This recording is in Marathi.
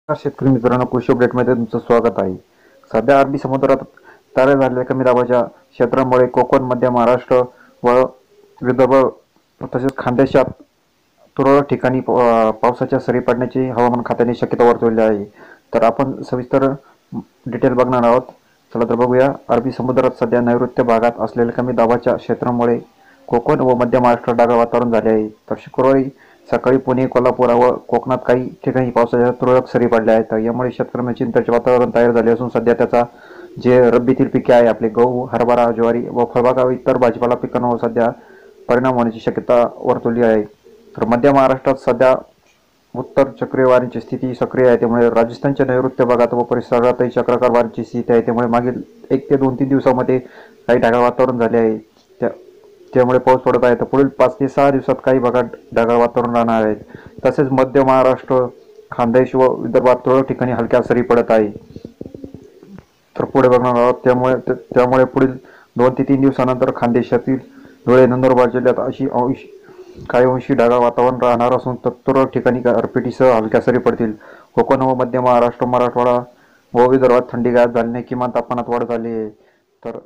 शेतकरी मित्रांनो, कृषी अपडेटमध्ये तुमचं स्वागत आहे. सध्या अरबी समुद्रात तयार झालेल्या कमी दाबाच्या क्षेत्रामुळे कोकण, मध्य महाराष्ट्र व विदर्भ तसेच खानदेशात तुरळक ठिकाणी पावसाच्या सरी पडण्याची हवामान खात्याने शक्यता वर्तवली आहे. तर आपण सविस्तर डिटेल बघणार आहोत. चला तर बघूया. अरबी समुद्रात सध्या नैऋत्य भागात असलेल्या कमी दाबाच्या क्षेत्रामुळे कोकण व मध्य महाराष्ट्रात ढगाळ वातावरण झाले आहे. तर शुक्रवारी सकाळी पुणे, कोल्हापूर व कोकणात काही ठिकाणी पावसाच्या तुरळक सरी पडल्या आहेत. यामुळे शेतकऱ्यांना चिंतेचे वातावरण तयार झाले असून सध्या त्याचा जे रब्बीतील पिके आहे आपले गहू, हरभरा, ज्वारी व फळबागा व इतर भाजीपाला पिकांवर सध्या परिणाम होण्याची शक्यता वर्तवली आहे. तर मध्य महाराष्ट्रात सध्या उत्तर चक्रीवादळाची स्थिती सक्रिय आहे. त्यामुळे राजस्थानच्या नैऋत्य भागात व परिसरातही चक्राकार वाऱ्याची स्थिती आहे. त्यामुळे मागील 1 ते 2-3 दिवसामध्ये काही ढगाळ वातावरण झाले आहे. त्यामुळे पाऊस पडत आहे. तर पुढील 5 ते 6 दिवसात काही भागात ढगाळ वातावरण राहणार आहे. तसेच मध्य महाराष्ट्र, खानदेश व विदर्भात तुरळक ठिकाणी हलक्या सरी पडत आहे. तर पुढे बघणार आहोत. त्यामुळे पुढील 2 ते 3 दिवसानंतर खानदेशातील धुळे, नंदुरबार जिल्ह्यात काही अंशी ढगाळ वातावरण राहणार असून तुरळक ठिकाणी गारपिटीसह हलक्या सरी पडतील. कोकण व मध्य महाराष्ट्र, मराठवाडा व विदर्भात थंडी गायब झाल्याने किमान तापमानात वाढ झाली आहे. तर